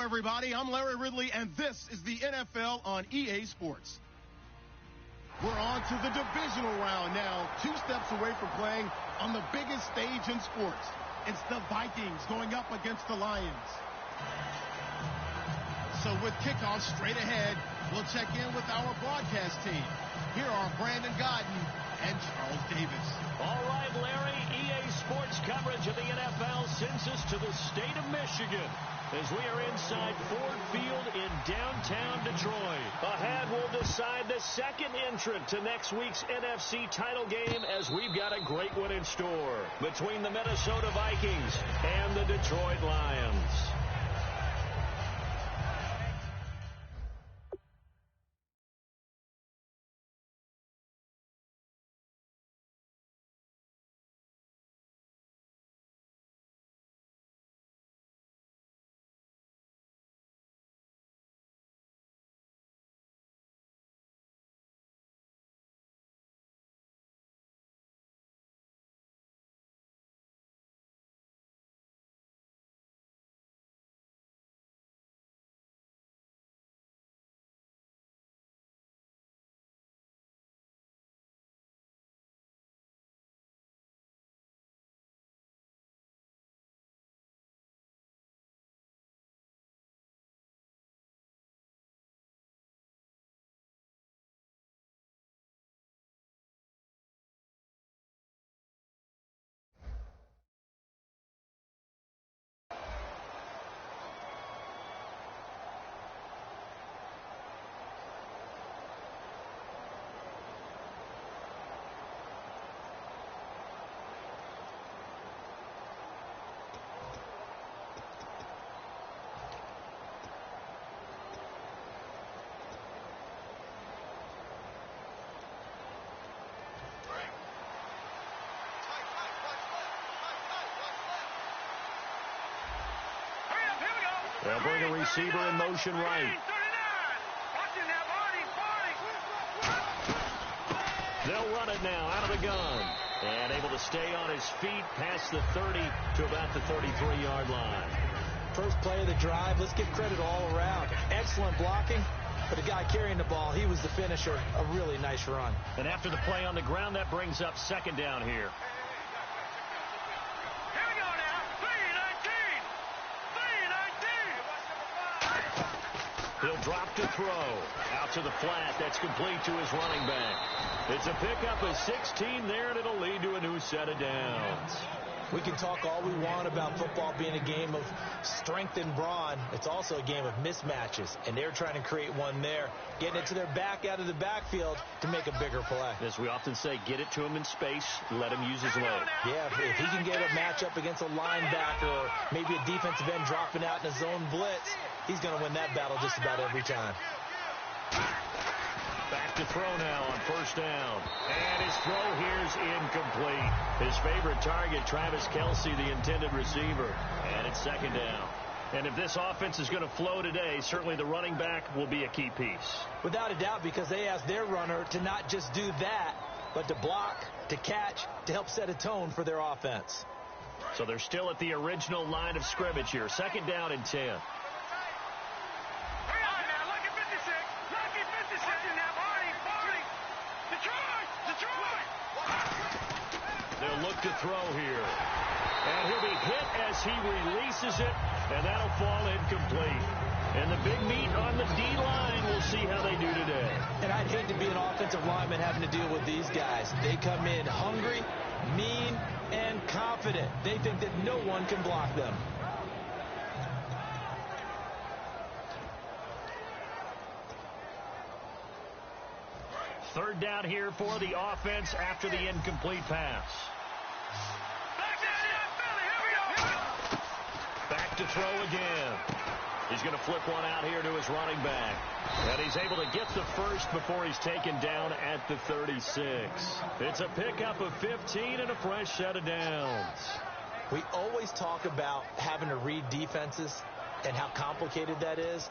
everybody. I'm Larry Ridley, and this is the NFL on EA Sports. We're on to the divisional round now, 2 steps away from playing on the biggest stage in sports. It's the Vikings going up against the Lions. So with kickoff straight ahead, we'll check in with our broadcast team. Here are Brandon Godden and Charles Davis. All right, Larry, EA Sports coverage of the NFL sends us to the state of Michigan as we are inside Ford Field in downtown Detroit. Ahead, we'll decide the second entrant to next week's NFC title game as we've got a great one in store between the Minnesota Vikings and the Detroit Lions. They'll bring a receiver in motion right. They'll run it now out of the gun. And able to stay on his feet past the 30 to about the 33-yard line. First play of the drive, let's give credit all around. Excellent blocking, but the guy carrying the ball, he was the finisher. A really nice run. And after the play on the ground, that brings up second down here. He'll drop to throw. Out to the flat. That's complete to his running back. It's a pickup of 16 there, and it'll lead to a new set of downs. We can talk all we want about football being a game of strength and brawn. It's also a game of mismatches, and they're trying to create one there, getting it to their back out of the backfield to make a bigger play. As we often say, get it to him in space, let him use his leg. Yeah, if he can get a matchup against a linebacker or maybe a defensive end dropping out in a zone blitz, he's going to win that battle just about every time. Back to throw now on first down. And his throw here's incomplete. His favorite target, Travis Kelce, the intended receiver. And it's second down. And if this offense is going to flow today, certainly the running back will be a key piece. Without a doubt, because they asked their runner to not just do that, but to block, to catch, to help set a tone for their offense. So they're still at the original line of scrimmage here. Second down and 10. They'll look to throw here. And he'll be hit as he releases it, and that'll fall incomplete. And the big meat on the D-line, we'll see how they do today. And I'd hate to be an offensive lineman having to deal with these guys. They come in hungry, mean, and confident. They think that no one can block them. Third down here for the offense after the incomplete pass. Back to throw again. He's going to flip one out here to his running back. And he's able to get the first before he's taken down at the 36. It's a pickup of 15 and a fresh set of downs. We always talk about having to read defenses and how complicated that is.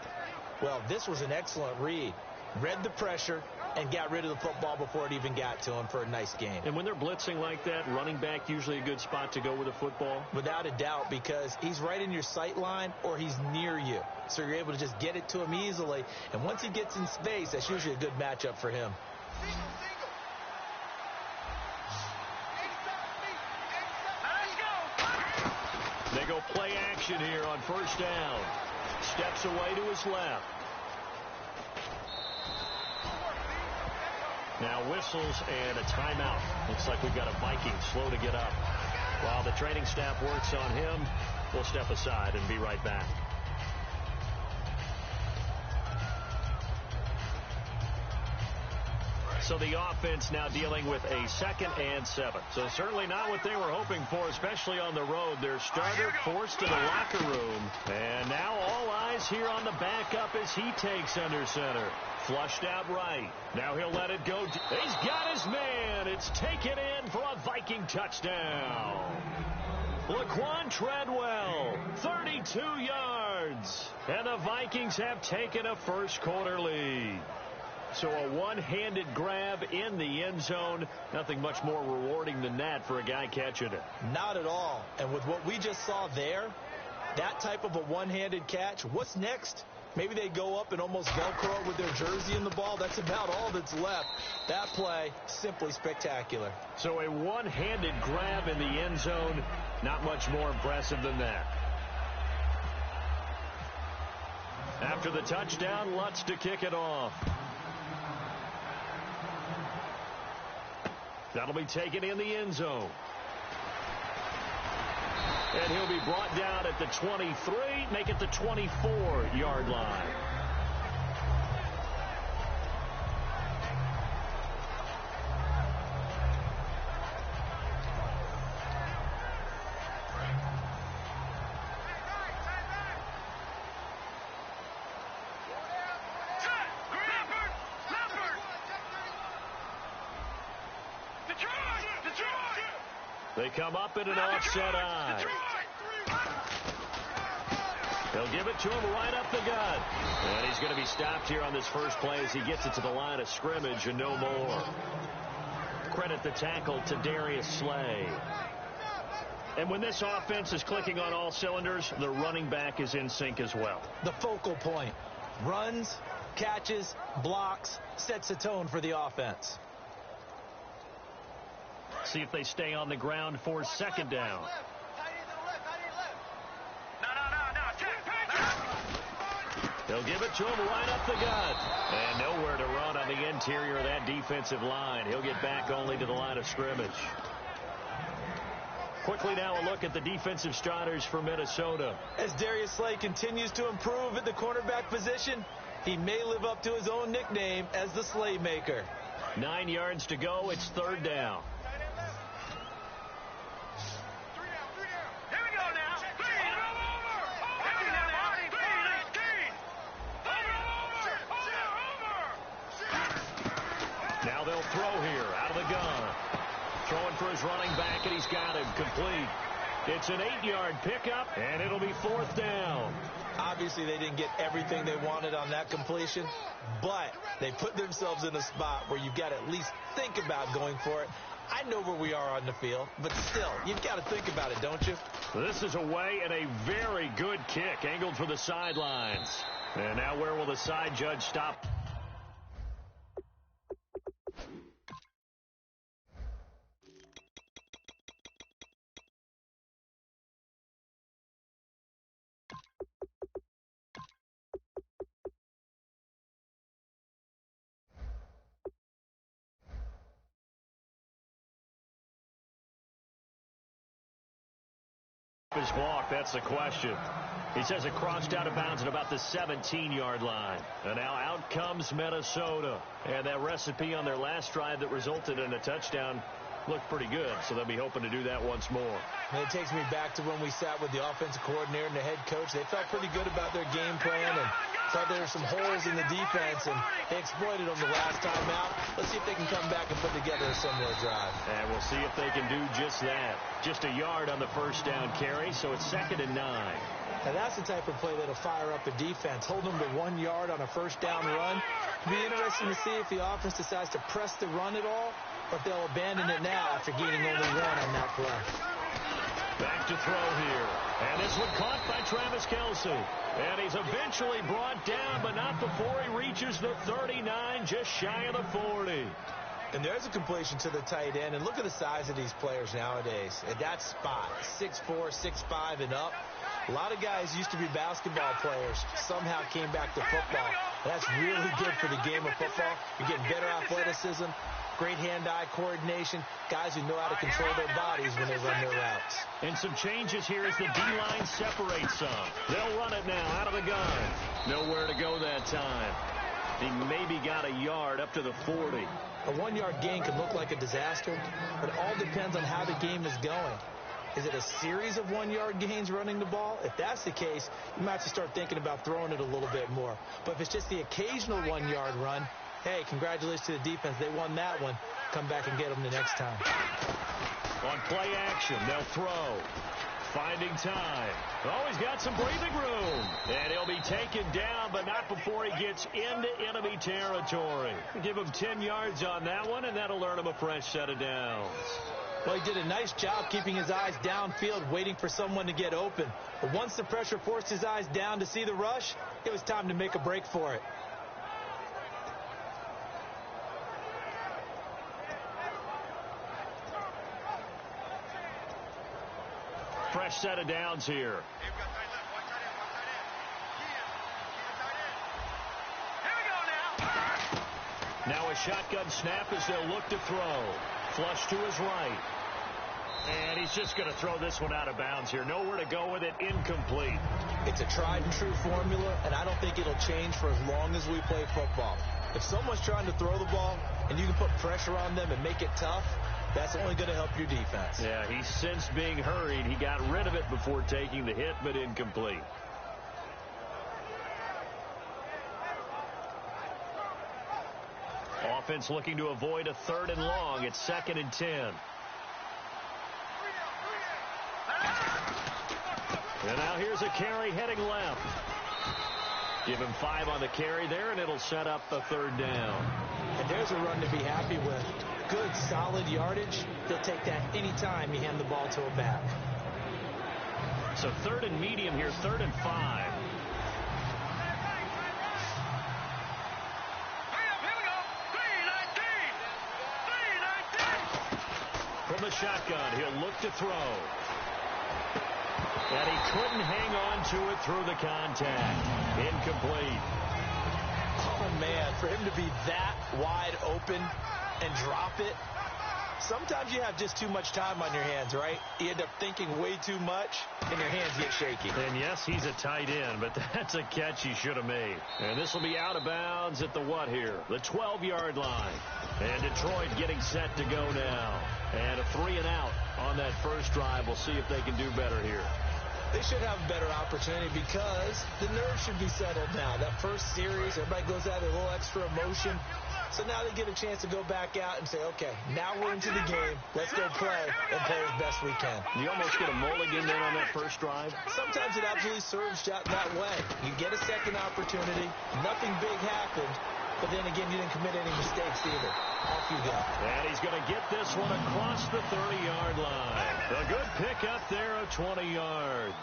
Well, this was an excellent read. Read the pressure, and got rid of the football before it even got to him for a nice gain. And when they're blitzing like that, running back usually a good spot to go with the football? Without a doubt, because he's right in your sight line or he's near you. So you're able to just get it to him easily. And once he gets in space, that's usually a good matchup for him. They go play action here on first down. Steps away to his left. Now whistles and a timeout. Looks like we've got a Viking slow to get up. While the training staff works on him, we'll step aside and be right back. So the offense now dealing with a 2nd and 7. So certainly not what they were hoping for, especially on the road. Their starter forced to the locker room. And now all eyes here on the backup as he takes under center. Flushed out right. Now he'll let it go. He's got his man. It's taken in for a Viking touchdown. Laquan Treadwell, 32 yards. And the Vikings have taken a first-quarter lead. So a one-handed grab in the end zone. Nothing much more rewarding than that for a guy catching it. Not at all. And with what we just saw there, that type of a one-handed catch, what's next? Maybe they go up and almost Velcro with their jersey in the ball. That's about all that's left. That play, simply spectacular. So a one-handed grab in the end zone, not much more impressive than that. After the touchdown, Lutz to kick it off. That'll be taken in the end zone. And he'll be brought down at the 23, make it the 24-yard line. They come up in an offset eye. They'll give it to him right up the gut. And he's going to be stopped here on this first play as he gets it to the line of scrimmage and no more. Credit the tackle to Darius Slay. And when this offense is clicking on all cylinders, the running back is in sync as well. The focal point. Runs, catches, blocks, sets the tone for the offense. See if they stay on the ground for second down. They'll give it to him right up the gut. And nowhere to run on the interior of that defensive line. He'll get back only to the line of scrimmage. Quickly now a look at the defensive starters for Minnesota. As Darius Slay continues to improve at the cornerback position, he may live up to his own nickname as the Slaymaker. 9 yards to go. It's third down. Now they'll throw here out of the gun. Throwing for his running back, and he's got him complete. It's an 8-yard pickup, and it'll be fourth down. Obviously, they didn't get everything they wanted on that completion, but they put themselves in a spot where you've got to at least think about going for it. I know where we are on the field, but still, you've got to think about it, don't you? This is away, and a very good kick angled for the sidelines. And now where will the side judge stop? His walk, that's the question. He says it crossed out of bounds at about the 17-yard line. And now out comes Minnesota. And that recipe on their last drive that resulted in a touchdown looked pretty good. So they'll be hoping to do that once more. And it takes me back to when we sat with the offensive coordinator and the head coach. They felt pretty good about their game plan and thought there were some holes in the defense, and they exploited them the last time out. Let's see if they can come back and put together a similar drive. And we'll see if they can do just that. Just a yard on the first down carry, so it's 2nd and 9. Now that's the type of play that'll fire up a defense. Hold them to 1 yard on a first down run. It'll be interesting to see if the offense decides to press the run at all, or if they'll abandon it now after gaining only 1 on that play. Back to throw here. And this one caught by Travis Kelce. And he's eventually brought down, but not before he reaches the 39, just shy of the 40. And there's a completion to the tight end. And look at the size of these players nowadays. At that spot, 6'4", 6'5", and up. A lot of guys used to be basketball players, somehow came back to football. And that's really good for the game of football. You're getting better athleticism, great hand-eye coordination, guys who know how to control their bodies when they run their routes. And some changes here as the D-line separates some. They'll run it now out of the gun. Nowhere to go that time. He maybe got a yard up to the 40. A 1 yard gain can look like a disaster, but it all depends on how the game is going. Is it a series of 1 yard gains running the ball? If that's the case, you might have to start thinking about throwing it a little bit more. But if it's just the occasional 1 yard run, hey, congratulations to the defense. They won that one. Come back and get them the next time. On play action, they'll throw. Finding time. Oh, he's got some breathing room. And he'll be taken down, but not before he gets into enemy territory. Give him 10 yards on that one, and that'll earn him a fresh set of downs. Well, he did a nice job keeping his eyes downfield, waiting for someone to get open. But once the pressure forced his eyes down to see the rush, it was time to make a break for it. Fresh set of downs here. Now a shotgun snap as they'll look to throw. Flush to his right. And he's just going to throw this one out of bounds here. Nowhere to go with it. Incomplete. It's a tried and true formula, and I don't think it'll change for as long as we play football. If someone's trying to throw the ball and you can put pressure on them and make it tough, that's only going to help your defense. Yeah, he sensed being hurried. He got rid of it before taking the hit, but incomplete. Offense looking to avoid a 3rd and long. It's 2nd and 10. And now here's a carry heading left. Give him 5 on the carry there, and it'll set up a 3rd down. And there's a run to be happy with. Good, solid yardage. They'll take that anytime you hand the ball to a back. So 3rd and medium here, 3rd and 5. From the shotgun, he'll look to throw. And he couldn't hang on to it through the contact. Incomplete. Oh, man, for him to be that wide open and drop it. Sometimes you have just too much time on your hands, right? You end up thinking way too much, and your hands get shaky. And yes, he's a tight end, but that's a catch he should have made. And this will be out of bounds at the what here? The 12-yard line. And Detroit getting set to go now. And a 3 and out on that first drive. We'll see if they can do better here. They should have a better opportunity because the nerves should be settled now. That first series, everybody goes out with a little extra emotion. So now they get a chance to go back out and say, okay, now we're into the game. Let's go play and play as best we can. You almost get a mulligan there on that first drive. Sometimes it absolutely serves that way. You get a second opportunity. Nothing big happened. But then again, you didn't commit any mistakes either. Off you go. And he's going to get this one across the 30-yard line. A good pickup there of 20 yards.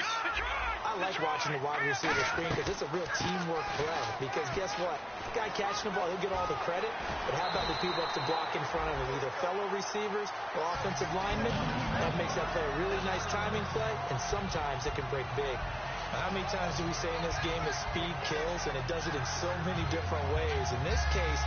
I like watching the wide receiver screen because it's a real teamwork play. Because guess what? The guy catching the ball, he'll get all the credit. But how about the people up to block in front of him? Either fellow receivers or offensive linemen. That makes that play a really nice timing play. And sometimes it can break big. How many times do we say in this game that speed kills, and it does it in so many different ways? In this case,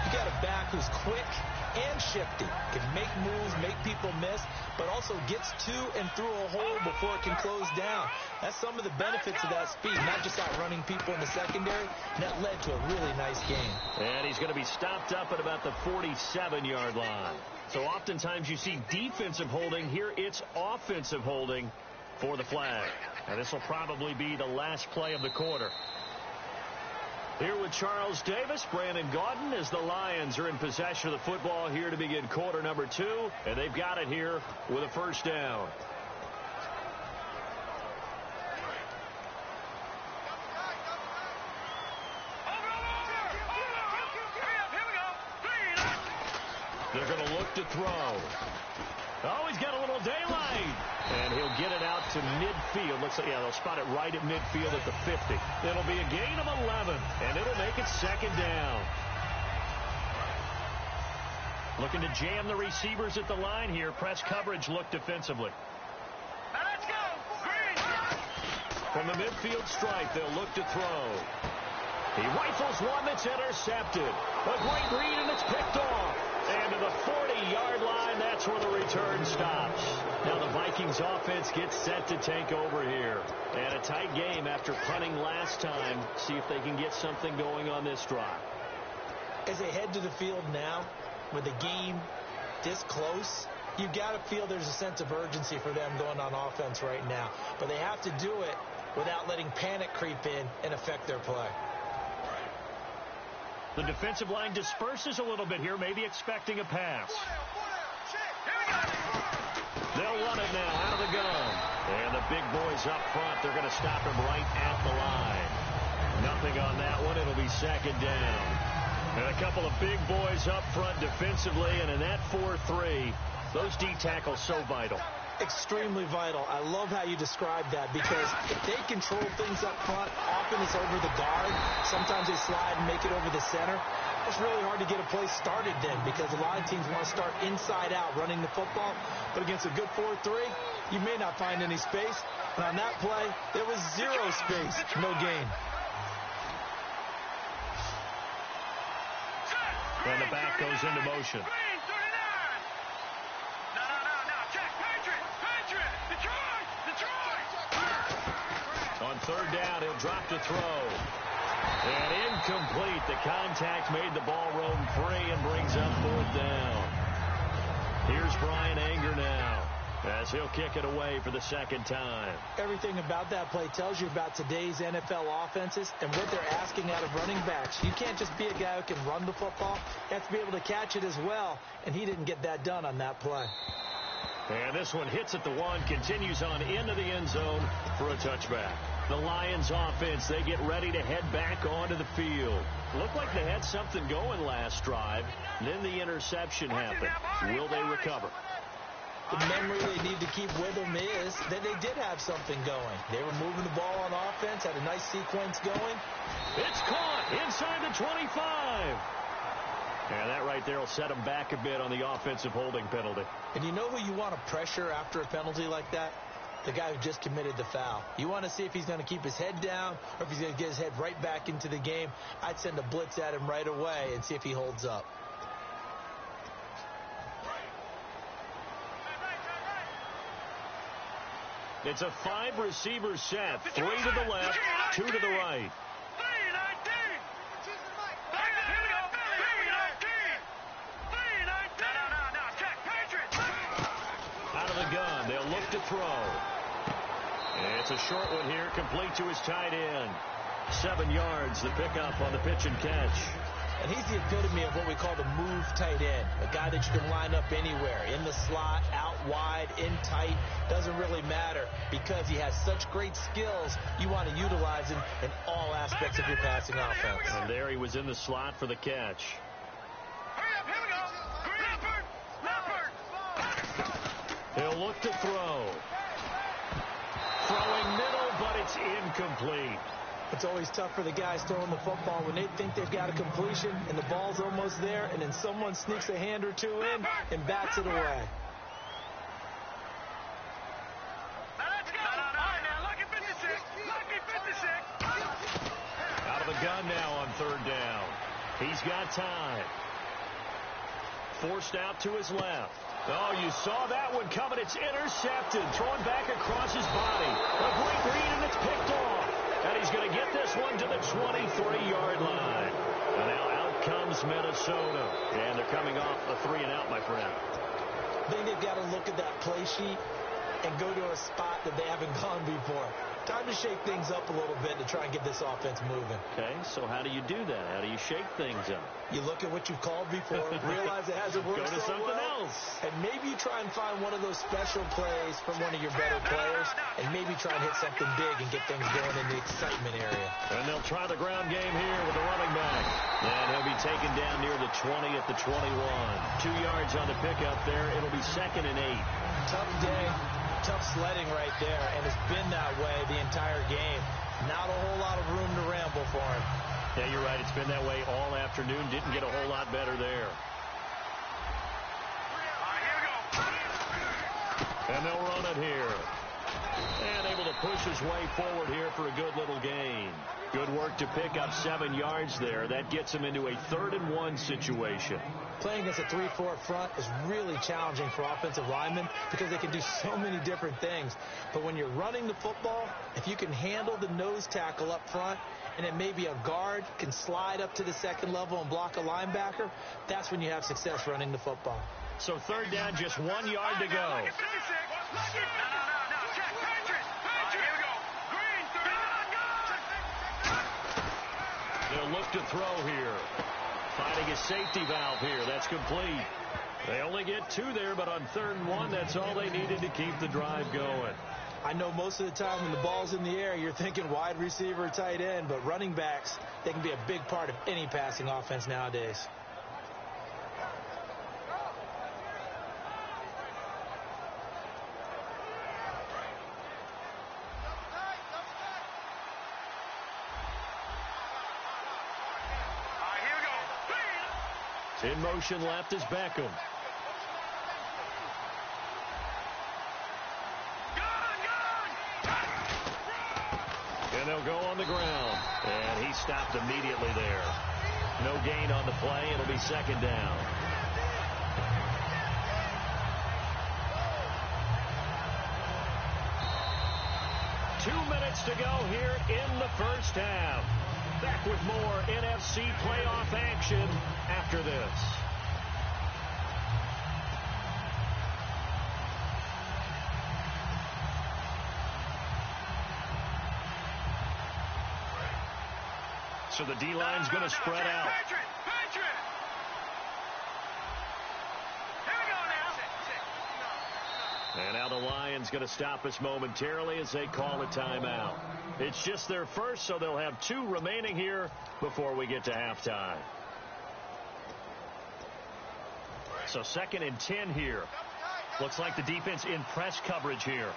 you got a back who's quick and shifty, can make moves, make people miss, but also gets to and through a hole before it can close down. That's some of the benefits of that speed, not just outrunning people in the secondary. And that led to a really nice game. And he's going to be stopped up at about the 47-yard line. So oftentimes you see defensive holding. Here it's offensive holding for the flag. And this will probably be the last play of the quarter. Here with Charles Davis, Brandon Gaudin, as the Lions are in possession of the football here to begin quarter number 2. And they've got it here with a first down. to throw. Oh, he's got a little daylight. And he'll get it out to midfield. Looks like, yeah, they'll spot it right at midfield at the 50. It'll be a gain of 11, and it'll make it second down. Looking to jam the receivers at the line here. Press coverage look defensively. Let's go. From the midfield stripe, they'll look to throw. He rifles one that's intercepted. A great read, and it's picked off. And to the 40-yard line, that's where the return stops. Now the Vikings offense gets set to take over here. And a tight game after punting last time. See if they can get something going on this drive. As they head to the field now, with the game this close, you got to feel there's a sense of urgency for them going on offense right now. But they have to do it without letting panic creep in and affect their play. The defensive line disperses a little bit here, maybe expecting a pass. They'll run it now out of the gun. And the big boys up front, they're going to stop him right at the line. Nothing on that one. It'll be second down. And a couple of big boys up front defensively, and in that 4-3, those D tackles so vital. Extremely vital. I love how you describe that, because if they control things up front, often it's over the guard. Sometimes they slide and make it over the center. It's really hard to get a play started then, because a lot of teams want to start inside out running the football. But against a good 4-3, you may not find any space. And on that play, there was zero space, no gain. And the back goes into motion. On third down, he'll drop to throw. And incomplete. The contact made the ball roam free and brings up fourth down. Here's Brian Anger now, as he'll kick it away for the second time. Everything about that play tells you about today's NFL offenses and what they're asking out of running backs. You can't just be a guy who can run the football. You have to be able to catch it as well, and he didn't get that done on that play. And this one hits at the one, continues on into the end zone for a touchback. The Lions offense, they get ready to head back onto the field. Looked like they had something going last drive. Then the interception happened. Will they recover? The memory they need to keep with them is that they did have something going. They were moving the ball on offense, had a nice sequence going. It's caught inside the 25. And that right there will set them back a bit on the offensive holding penalty. And you know who you want to pressure after a penalty like that? The guy who just committed the foul. You want to see if he's going to keep his head down or if he's going to get his head right back into the game. I'd send a blitz at him right away and see if he holds up. It's a 5-receiver set. 3 to the left, 2 to the right. Out of the gun, they'll look to throw. And it's a short one here, complete to his tight end. 7 yards, the pickup on the pitch and catch. And he's the epitome of what we call the move tight end. A guy that you can line up anywhere. In the slot, out wide, in tight. Doesn't really matter because he has such great skills. You want to utilize him in all aspects of your passing offense. And there he was in the slot for the catch. He'll look to throw. Throwing middle, but it's incomplete. It's always tough for the guys throwing the football when they think they've got a completion and the ball's almost there, and then someone sneaks a hand or two in and bats it away. Out of the gun now on third down. He's got time. Forced out to his left. Oh, you saw that one coming. It's intercepted. Thrown back across his body. A great read, and it's picked off. And he's going to get this one to the 23-yard line. And now out comes Minnesota. And they're coming off a 3-and-out, my friend. I think they've got to look at that play sheet and go to a spot that they haven't gone before. Time to shake things up a little bit to try and get this offense moving. Okay, so how do you do that? How do you shake things up? You look at what you've called before, realize it hasn't worked Go to something else. and maybe you try and find one of those special plays from one of your better players, and maybe try and hit something big and get things going in the excitement area. And they'll try the ground game here with the running back. And he'll be taken down near the 20 at the 21. 2 yards on the pickup there. It'll be 2nd and 8. Tough day, tough sledding right there, and it's been that way the entire game. Not a whole lot of room to ramble for him. Yeah, you're right. It's been that way all afternoon. Didn't get a whole lot better there. And they'll run it here. And able to push his way forward here for a good little gain. Good work to pick up 7 yards there. That gets him into a 3rd and 1 situation. Playing against a 3-4 front is really challenging for offensive linemen because they can do so many different things. But when you're running the football, if you can handle the nose tackle up front, and then maybe a guard can slide up to the 2nd level and block a linebacker, that's when you have success running the football. So 3rd down, just 1 yard to go. They'll look to throw here. Finding a safety valve here. That's complete. They only get 2 there, but on 3rd and 1, that's all they needed to keep the drive going. I know most of the time when the ball's in the air, you're thinking wide receiver, tight end, but running backs, they can be a big part of any passing offense nowadays. In motion left is Beckham. And they'll go on the ground. And he stopped immediately there. No gain on the play. It'll be 2nd down. Two minutes to go here in the first half. Back with more NFC playoff action after this. So the D-line's going to spread out. And now the Lions going to stop us momentarily as they call a timeout. It's just their first, so they'll have 2 remaining here before we get to halftime. So 2nd and 10 here. Looks like the defense in press coverage here.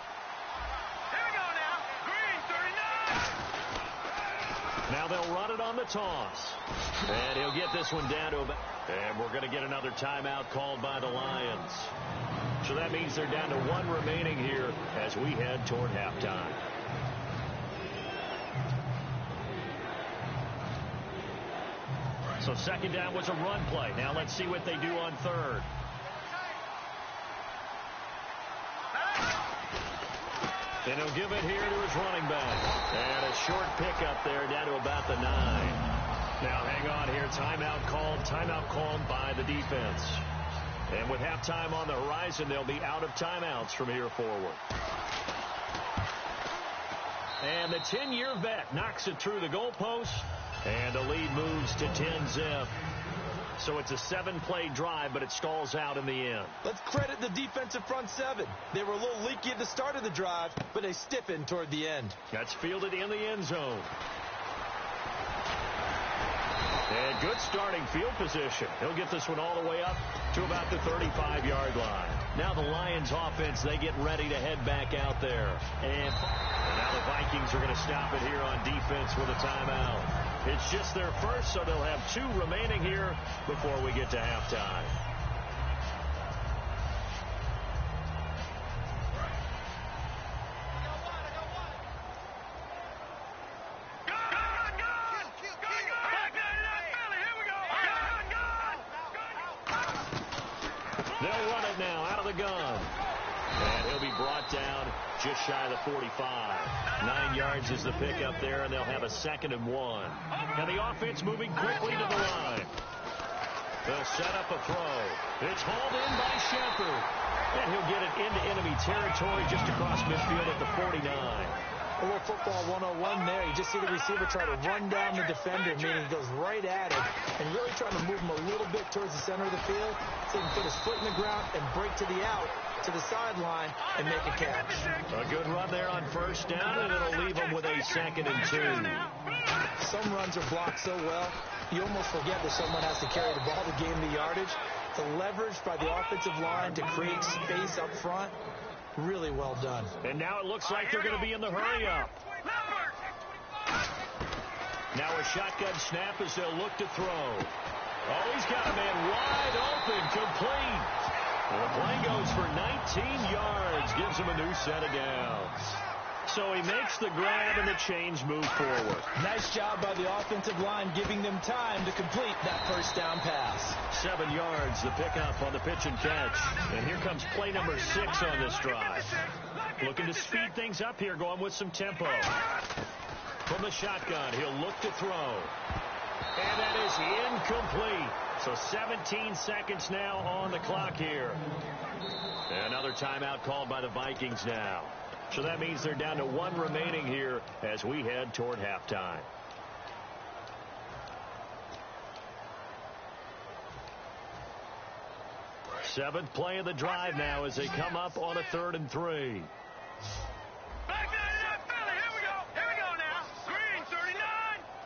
Now they'll run it on the toss. And he'll get this one down to about... And we're going to get another timeout called by the Lions. So that means they're down to 1 remaining here as we head toward halftime. So 2nd down was a run play. Now let's see what they do on 3rd. Then he'll give it here to his running back. And a short pickup there down to about the 9. Now hang on here. Timeout called by the defense. And with halftime on the horizon, they'll be out of timeouts from here forward. And the 10-year vet knocks it through the goalpost. And the lead moves to 10-zip. So it's a 7-play drive, but it stalls out in the end. Let's credit the defensive front 7. They were a little leaky at the start of the drive, but they stiffened toward the end. That's fielded in the end zone. And good starting field position. He'll get this one all the way up to about the 35-yard line. Now the Lions offense, they get ready to head back out there. And now the Vikings are going to stop it here on defense with a timeout. It's just their first, so they'll have 2 remaining here before we get to halftime. They'll run it now out of the gun. And he'll be brought down just shy of the 45. 9 yards is the pickup there, and they'll have a 2nd and 1. Now the offense moving quickly to the line. They'll set up a throw. It's hauled in by Shepard. And he'll get it into enemy territory just across midfield at the 49. A little football 101 there. You just see the receiver try to run down the defender, meaning he goes right at him and really trying to move him a little bit towards the center of the field so he can put his foot in the ground and break to the out, to the sideline, and make a catch. A good run there on first down, and it'll leave him with a 2nd and 2. Some runs are blocked so well, you almost forget that someone has to carry the ball to gain the yardage. The leverage by the offensive line to create space up front, really well done. And now it looks like they're going to be in the hurry-up. Now a shotgun snap as they'll look to throw. Oh, he's got a man wide open, complete. And the play goes for 19 yards, gives him a new set of downs. So he makes the grab and the chains move forward. Nice job by the offensive line giving them time to complete that first down pass. 7 yards, the pickup on the pitch and catch. And here comes play number 6 on this drive. Looking to speed things up here, going with some tempo. From the shotgun, he'll look to throw. And that is incomplete. So 17 seconds now on the clock here. Another timeout called by the Vikings now. So that means they're down to 1 remaining here as we head toward halftime. Seventh play of the drive now as they come up on a 3rd and 3. Back there to that Philly. Here we go now. Green 39.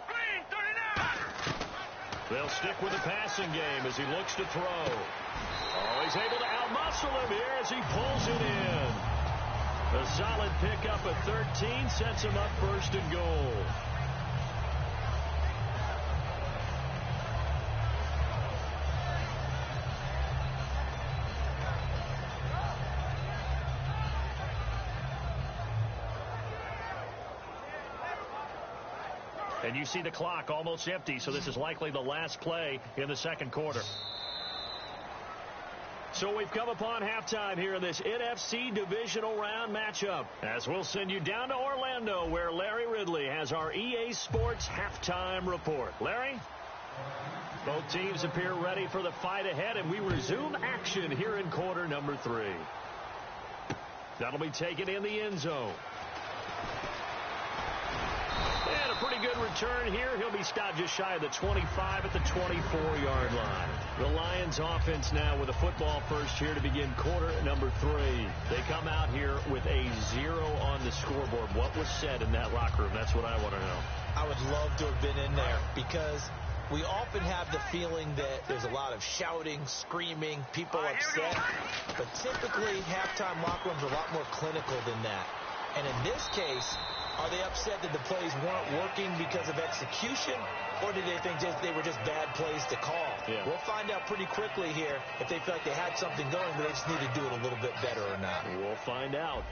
Green 39. They'll stick with the passing game as he looks to throw. Oh, he's able to outmuscle him here as he pulls it in. A solid pickup at 13 sets him up 1st and goal. And you see the clock almost empty, so this is likely the last play in the 2nd quarter. So we've come upon halftime here in this NFC divisional round matchup, as we'll send you down to Orlando, where Larry Ridley has our EA Sports halftime report. Larry? Both teams appear ready for the fight ahead, and we resume action here in quarter number 3. That'll be taken in the end zone. And a pretty good return here. He'll be stopped just shy of the 25 at the 24-yard line. The Lions offense now with a football first here to begin quarter number 3. They come out here with a 0 on the scoreboard. What was said in that locker room? That's what I want to know. I would love to have been in there because we often have the feeling that there's a lot of shouting, screaming, people upset. But typically, halftime locker rooms are a lot more clinical than that. And in this case, are they upset that the plays weren't working because of execution, or did they think they were just bad plays to call? Yeah. We'll find out pretty quickly here if they feel like they had something going, but they just need to do it a little bit better or not. We'll find out.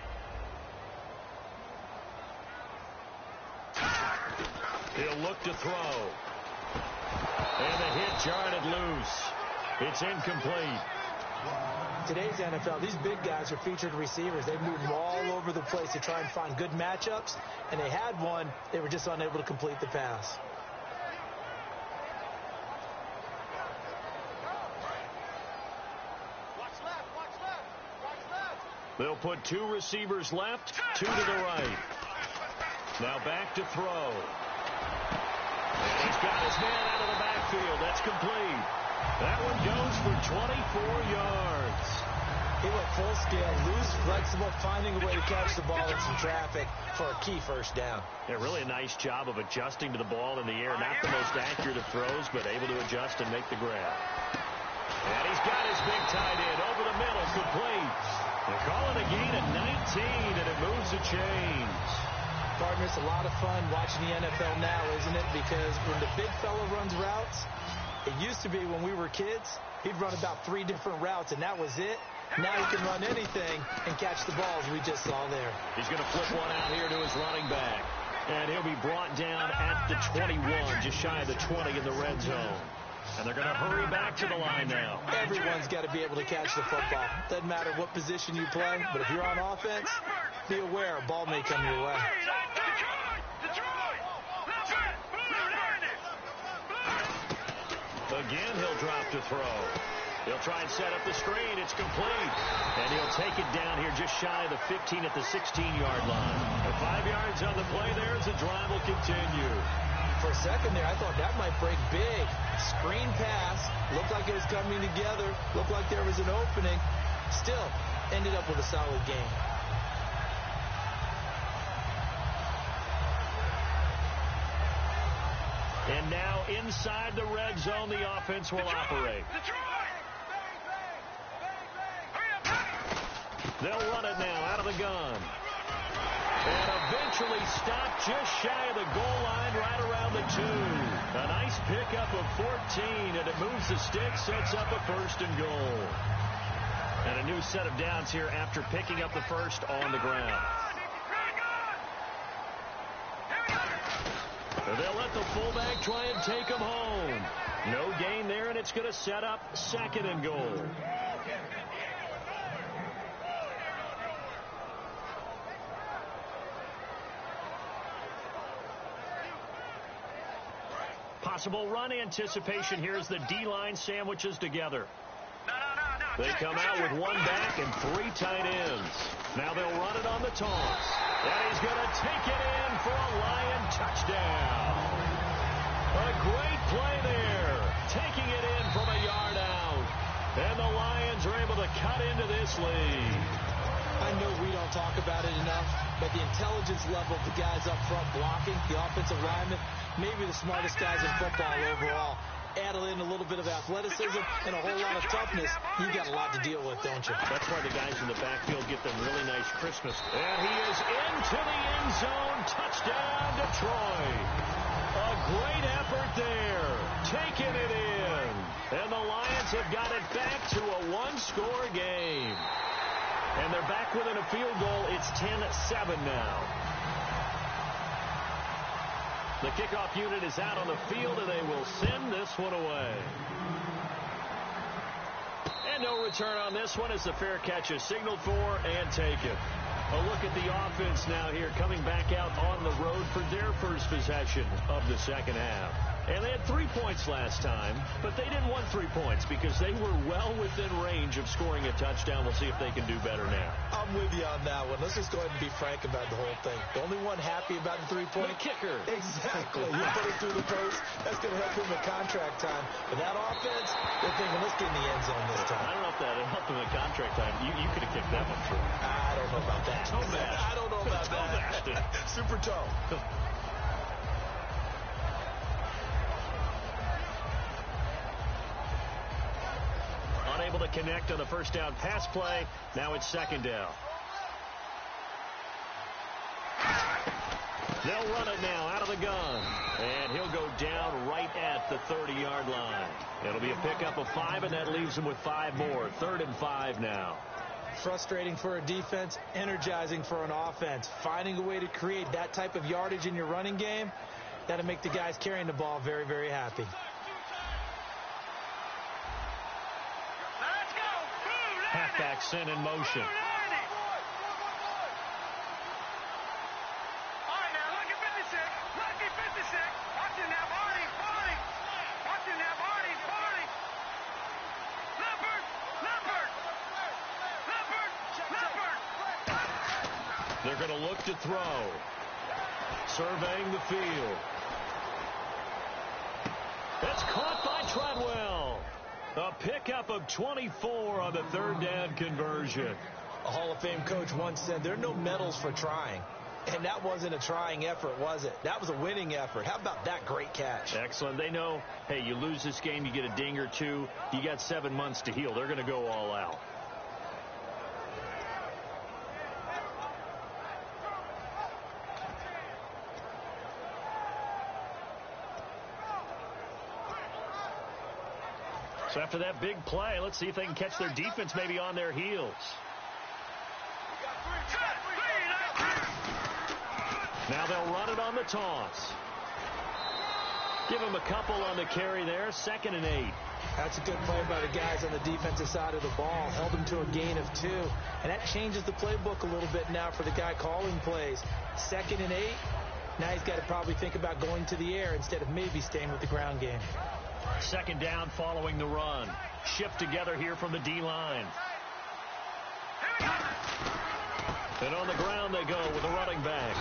He'll look to throw. And the hit jarred it loose. It's incomplete. Today's NFL, these big guys are featured receivers. They move all over the place to try and find good matchups, and they had one. They were just unable to complete the pass. They'll put 2 receivers left, 2 to the right. Now back to throw. And he's got his man out of the backfield. That's complete. That one goes for 24 yards. He went full scale, loose, flexible, finding a way to catch the ball in some traffic for a key first down. Yeah, really a nice job of adjusting to the ball in the air. Not the most accurate of throws, but able to adjust and make the grab. And he's got his big tight end over the middle, complete. They're calling a gain at 19, and it moves the chains. Partner, it's a lot of fun watching the NFL now, isn't it? Because when the big fella runs routes, it used to be when we were kids, he'd run about 3 different routes, and that was it. Now he can run anything and catch the balls we just saw there. He's going to flip one out here to his running back. And he'll be brought down at the 21, just shy of the 20 in the red zone. And they're going to hurry back to the line now. Everyone's got to be able to catch the football. Doesn't matter what position you play, but if you're on offense, be aware a ball may come your way. Again, he'll drop to throw. He'll try and set up the screen. It's complete. And he'll take it down here just shy of the 15 at the 16-yard line. And 5 yards on the play there as the drive will continue. For a second there, I thought that might break big. Screen pass. Looked like it was coming together. Looked like there was an opening. Still, ended up with a solid game. And now inside the red zone, the offense will operate. They'll run it now out of the gun. And eventually stopped just shy of the goal line right around the 2. A nice pickup of 14, and it moves the stick, sets up a 1st and goal. And a new set of downs here after picking up the first on the ground. They'll let the fullback try and take him home. No gain there, and it's going to set up 2nd and goal. Possible run anticipation here as the D-line sandwiches together. They come out with 1 back and 3 tight ends. Now they'll run it on the toss. And he's going to take it in for a Lion touchdown. A great play there. Taking it in from a yard out. And the Lions are able to cut into this lead. I know we don't talk about it enough, but the intelligence level of the guys up front blocking, the offensive linemen, maybe the smartest guys in football overall. Add in a little bit of athleticism and a whole lot of toughness. You got a lot to deal with, don't you? That's why the guys in the backfield get them really nice Christmas. And he is into the end zone. Touchdown, Detroit. A great effort there. Taking it in. And the Lions have got it back to a 1-score game. And they're back within a field goal. It's 10-7 now. The kickoff unit is out on the field, and they will send this one away. And no return on this one as the fair catch is signaled for and taken. A look at the offense now here, coming back out on the road for their first possession of the second half. And they had 3 points last time, but they didn't want 3 points because they were well within range of scoring a touchdown. We'll see if they can do better now. I'm with you on that one. Let's just go ahead and be frank about the whole thing. The only one happy about the 3-point. The kicker. Exactly. You put it through the post. That's going to help him in contract time. But that offense, they're thinking, let's get in the end zone this time. I don't know if that helped him in contract time. You could have kicked that one through. I don't know about that. Toe bashed. I don't know about that. Super toe. Unable to connect on the first down pass play. Now it's 2nd down. They'll run it now out of the gun. And he'll go down right at the 30-yard line. It'll be a pickup of 5, and that leaves him with 5 more. 3rd and 5 now. Frustrating for a defense, energizing for an offense. Finding a way to create that type of yardage in your running game, that'll make the guys carrying the ball very, very happy. Halfback sent in motion. They're going to look to throw. Surveying the field. That's caught by Treadwell. A pickup of 24 on the 3rd down conversion. A Hall of Fame coach once said there are no medals for trying. And that wasn't a trying effort, was it? That was a winning effort. How about that great catch? Excellent. They know, hey, you lose this game, you get a ding or 2. You got 7 months to heal. They're going to go all out. So after that big play, let's see if they can catch their defense maybe on their heels. Now they'll run it on the toss. Give him a couple on the carry there. 2nd and 8. That's a good play by the guys on the defensive side of the ball. Held him to a gain of 2. And that changes the playbook a little bit now for the guy calling plays. 2nd and 8. Now he's got to probably think about going to the air instead of maybe staying with the ground game. Second down following the run. Shift together here from the D-line. And on the ground they go with a running back.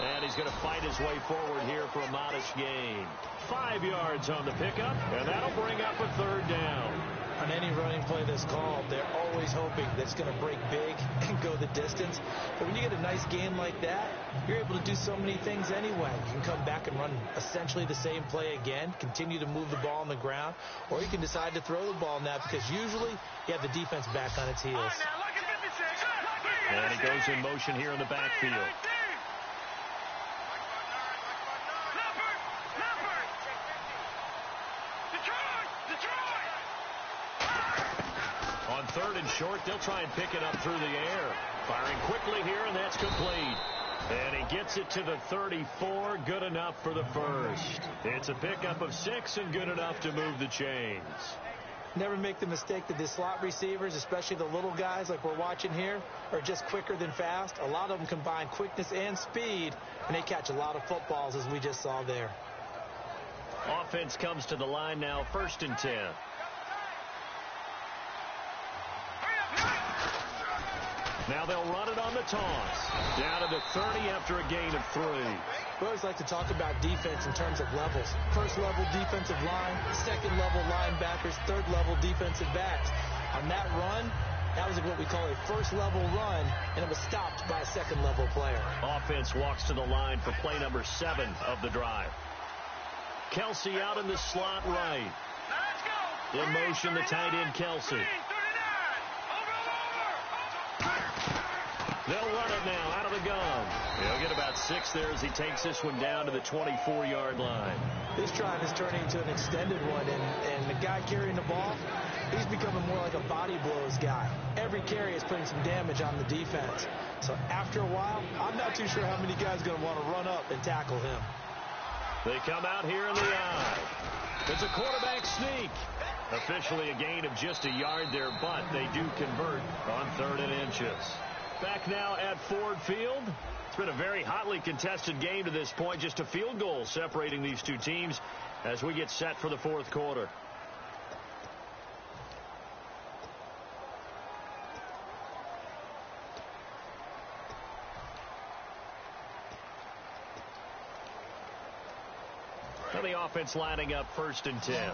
And he's going to fight his way forward here for a modest gain. 5 yards on the pickup, and that'll bring up a third down. On any running play that's called, they're always hoping that it's going to break big and go the distance. But when you get a nice game like that, you're able to do so many things anyway. You can come back and run essentially the same play again, continue to move the ball on the ground, or you can decide to throw the ball now because usually you have the defense back on its heels. And he goes in motion here in the backfield. On third and short, they'll try and pick it up through the air. Firing quickly here, and that's complete. And he gets it to the 34. Good enough for the first. It's a pickup of 6 and good enough to move the chains. Never make the mistake that the slot receivers, especially the little guys like we're watching here, are just quicker than fast. A lot of them combine quickness and speed, and they catch a lot of footballs, as we just saw there. Offense comes to the line now, 1st and 10. Now they'll run it on the toss. Down to the 30 after a gain of 3. We always like to talk about defense in terms of levels. First level defensive line, second level linebackers, third level defensive backs. On that run, that was what we call a first level run, and it was stopped by a second level player. Offense walks to the line for play number 7 of the drive. Kelsey out in the slot right. In motion, the tight end Kelsey. They'll run it now out of the gun. He'll get about 6 there as he takes this one down to the 24-yard line. This drive is turning into an extended one, and the guy carrying the ball, he's becoming more like a body blows guy. Every carry is putting some damage on the defense. So after a while, I'm not too sure how many guys are going to want to run up and tackle him. They come out here in the eye. It's a quarterback sneak. Officially a gain of just a yard there, but they do convert on 3rd and inches. Back now at Ford Field. It's been a very hotly contested game to this point. Just a field goal separating these two teams as we get set for the 4th quarter. And the offense lining up 1st and 10.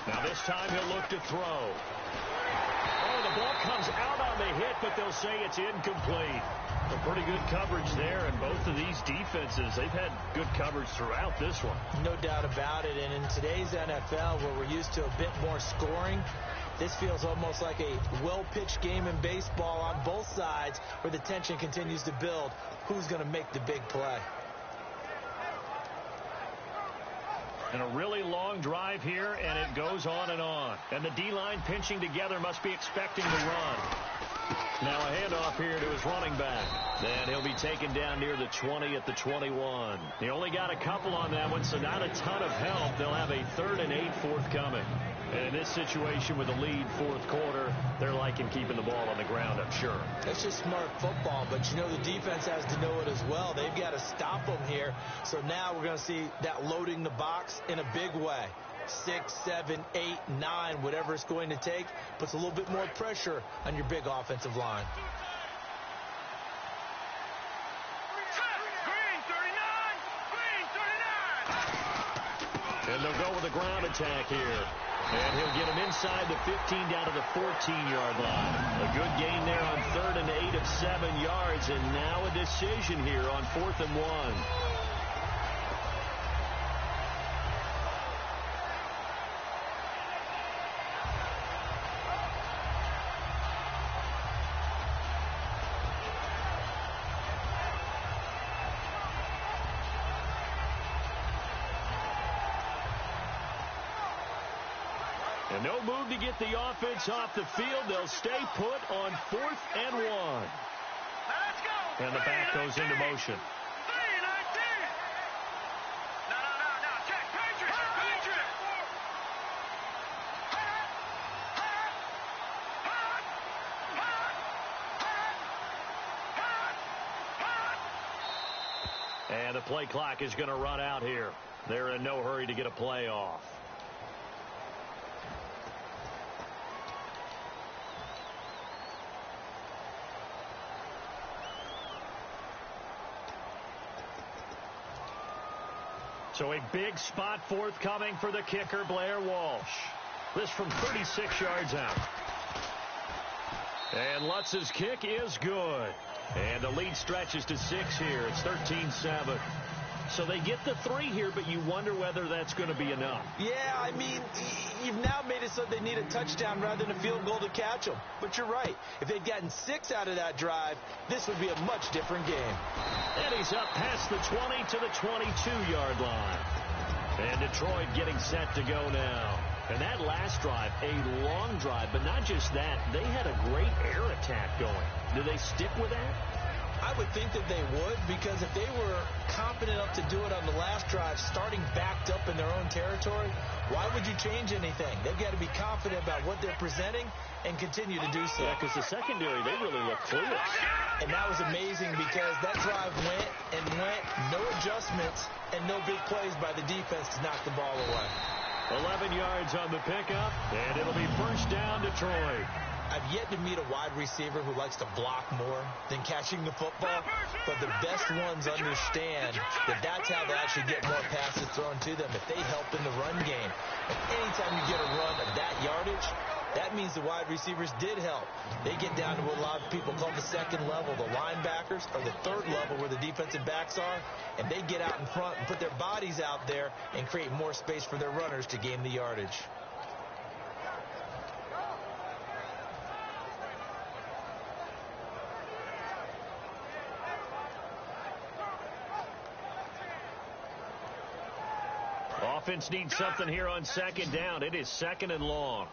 Now this time he'll look to throw. Oh, the ball comes out on the hit, but they'll say it's incomplete. A pretty good coverage there, and both of these defenses, they've had good coverage throughout this one. No doubt about it, and in today's NFL, where we're used to a bit more scoring, this feels almost like a well-pitched game in baseball on both sides where the tension continues to build. Who's going to make the big play? And a really long drive here, and it goes on and on. And the D-line pinching together must be expecting the run. Now a handoff here to his running back. Then he'll be taken down near the 20 at the 21. He only got a couple on that one, so not a ton of help. They'll have a 3rd and 8 forthcoming. And in this situation with the lead 4th quarter, they're liking keeping the ball on the ground, I'm sure. That's just smart football, but you know the defense has to know it as well. They've got to stop them here. So now we're going to see that loading the box in a big way. 6, 7, 8, 9, whatever it's going to take, puts a little bit more pressure on your big offensive line. And they'll go with a ground attack here. And he'll get him inside the 15 down to the 14-yard line. A good gain there on 3rd and 8 of 7 yards. And now a decision here on 4th and 1. And no move to get the offense off the field. They'll stay put on 4th and 1. And the back goes into motion. And And the play clock is going to run out here. They're in no hurry to get a play off. So a big spot forthcoming for the kicker, Blair Walsh. This from 36 yards out. And Lutz's kick is good. And the lead stretches to 6 here. It's 13-7. So they get the 3 here, but you wonder whether that's going to be enough. Yeah, I mean, you've now made it so they need a touchdown rather than a field goal to catch them. But you're right. If they'd gotten 6 out of that drive, this would be a much different game. And he's up past the 20 to the 22-yard line. And Detroit getting set to go now. And that last drive, a long drive, but not just that. They had a great air attack going. Do they stick with that? I would think that they would, because if they were confident enough to do it on the last drive, starting backed up in their own territory, why would you change anything? They've got to be confident about what they're presenting and continue to do so. Yeah, because the secondary, they really look clueless. And that was amazing because that drive went and went, no adjustments, and no big plays by the defense to knock the ball away. 11 yards on the pickup, and it'll be first down Detroit. I've yet to meet a wide receiver who likes to block more than catching the football, but the best ones understand that that's how they actually get more passes thrown to them if they help in the run game. And anytime you get a run of that yardage, that means the wide receivers did help. They get down to what a lot of people call the second level, the linebackers, or the third level where the defensive backs are, and they get out in front and put their bodies out there and create more space for their runners to gain the yardage. Offense needs something here on second down. It is second and long.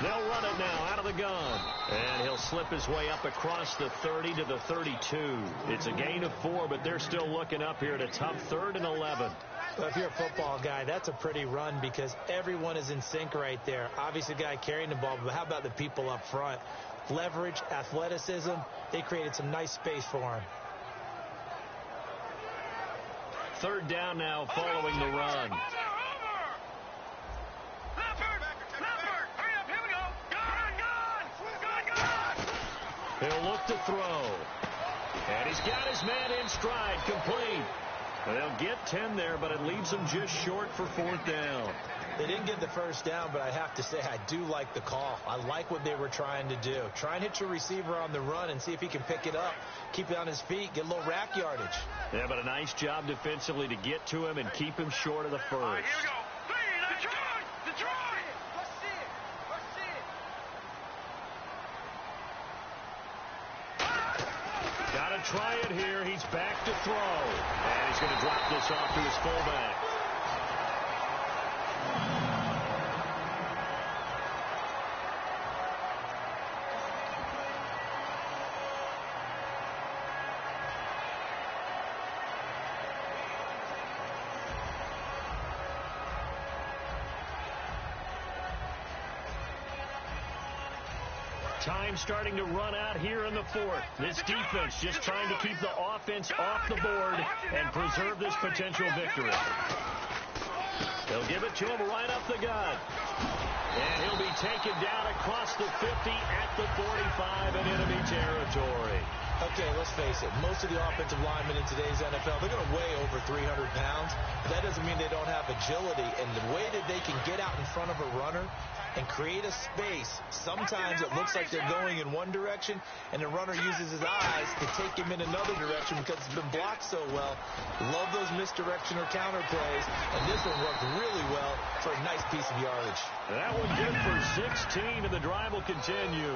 They'll run it now out of the gun. And he'll slip his way up across the 30 to the 32. It's a gain of 4, but they're still looking up here at a tough 3rd and 11. Well, if you're a football guy, that's a pretty run because everyone is in sync right there. Obviously, the guy carrying the ball, but how about the people up front? Leverage, athleticism, they created some nice space for him. 3rd down now following the run. He'll look to throw. And he's got his man in stride, complete. And they'll get 10 there, but it leaves them just short for 4th down. They didn't get the first down, but I have to say I do like the call. I like what they were trying to do. Try and hit your receiver on the run and see if he can pick it up, keep it on his feet, get a little rack yardage. Yeah, but a nice job defensively to get to him and keep him short of the first. Here we go. Detroit! Let's see it. Got to try it here. He's back to throw. And he's going to drop this off to his fullback. Time starting to run out here in the 4th. This defense just trying to keep the offense off the board and preserve this potential victory. They'll give it to him right up the gut. And he'll be taken down across the 50 at the 45 in enemy territory. Okay, let's face it. Most of the offensive linemen in today's NFL, they're going to weigh over 300 pounds. That doesn't mean they don't have agility. And the way that they can get out in front of a runner and create a space, sometimes it looks like they're going in one direction, and the runner uses his eyes to take him in another direction because it's been blocked so well. Love those misdirection or counter plays, and this one worked really well for a nice piece of yardage. That one good for 16, and the drive will continue.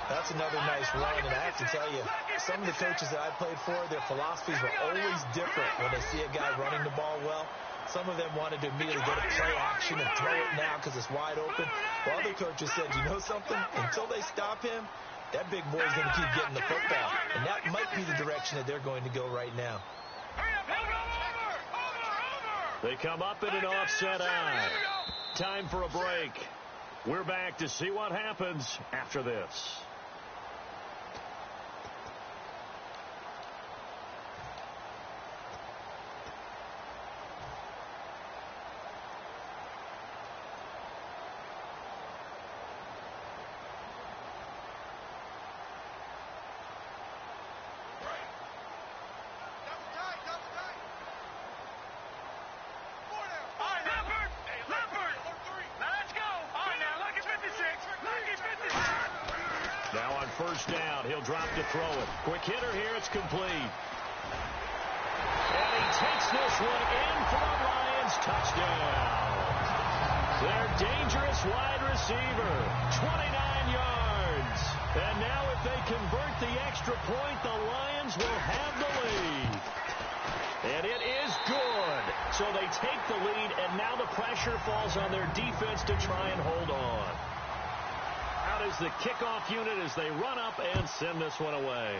That's another nice run, and I have to tell you, some of the coaches that I played for, their philosophies were always different when they see a guy running the ball well. Some of them wanted to immediately go to play action and throw it now because it's wide open. While other coaches said, you know something? Until they stop him, that big boy's going to keep getting the football. And that might be the direction that they're going to go right now. They come up in an offset eye. Time for a break. We're back to see what happens after this. Now on first down, he'll drop to throw it. Quick hitter here, it's complete. And he takes this one in for a Lions touchdown. Their dangerous wide receiver, 29 yards. And now if they convert the extra point, the Lions will have the lead. And it is good. So they take the lead, and now the pressure falls on their defense to try and hold on. Out is the kickoff unit as they run up and send this one away.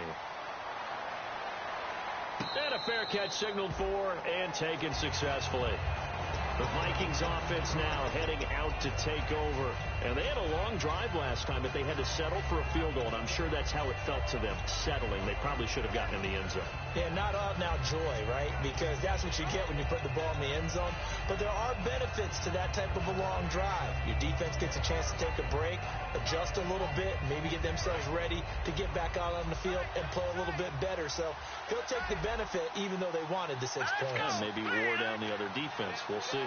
And a fair catch signaled for and taken successfully. The Vikings offense now heading out to take over. And they had a long drive last time, but they had to settle for a field goal, and I'm sure that's how it felt to them, settling. They probably should have gotten in the end zone. Yeah, not out now joy, right? Because that's what you get when you put the ball in the end zone. But there are benefits to that type of a long drive. Your defense gets a chance to take a break, adjust a little bit, maybe get themselves ready to get back out on the field and play a little bit better. So he'll take the benefit even though they wanted the 6 points. And maybe wore down the other defense. We'll see.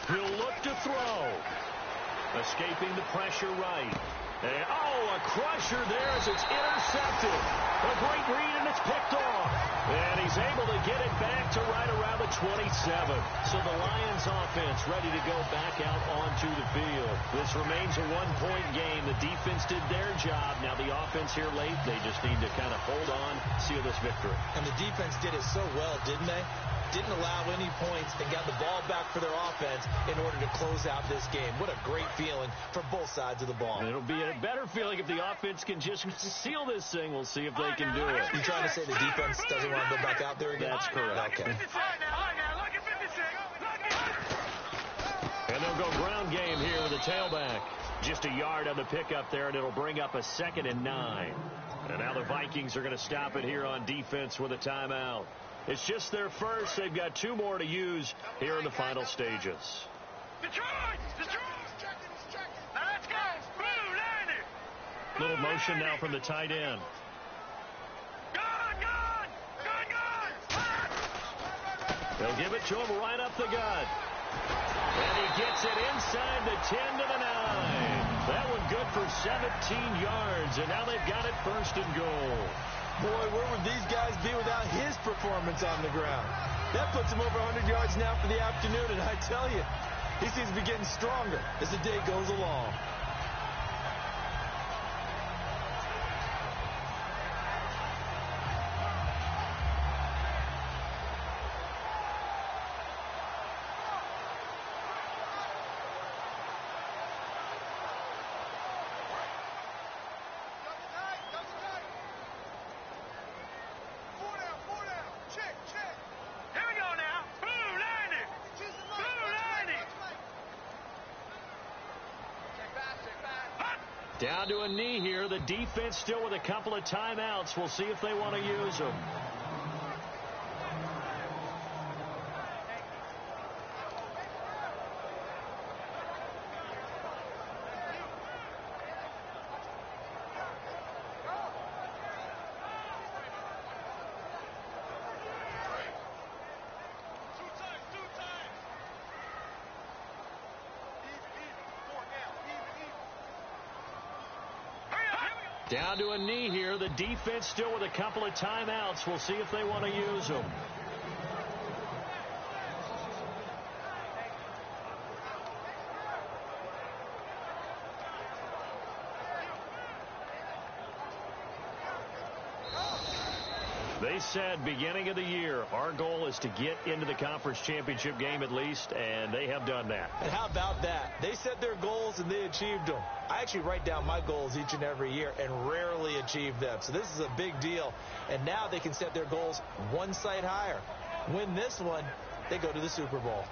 He'll look to throw. Escaping the pressure right. And, a crusher there as it's intercepted. A great read, and it's picked off. And he's able to get it back to right around the 27. So the Lions offense ready to go back out onto the field. This remains a one-point game. The defense did their job. Now the offense here late, they just need to kind of hold on, seal this victory. And the defense did it so well, didn't they? Didn't allow any points and got the ball back for their offense in order to close out this game. What a great feeling for both sides of the ball. And it'll be a better feeling if the offense can just seal this thing. We'll see if they can do it. You trying to say the defense doesn't want to go back out there again? That's correct. Okay. And they'll go ground game here with the tailback. Just a yard on the pickup there, and it'll bring up a 2nd and 9. And now the Vikings are going to stop it here on defense with a timeout. It's just their first. They've got 2 more to use here in the final stages. Little motion now from the tight end. They'll give it to him right up the gut. And he gets it inside the 10 to the 9. That one good for 17 yards. And now they've got it 1st and goal. Boy, where would these guys be without his performance on the ground? That puts him over 100 yards now for the afternoon, and I tell you, he seems to be getting stronger as the day goes along. Down to a knee here. The defense still with a couple of timeouts. We'll see if they want to use them. Down to a knee here. The defense still with a couple of timeouts. We'll see if they want to use them. They said beginning of the year, our goal is to get into the conference championship game at least, and they have done that. And how about that? They set their goals and they achieved them. I actually write down my goals each and every year and rarely achieve them. So this is a big deal. And now they can set their goals one site higher. Win this one, they go to the Super Bowl.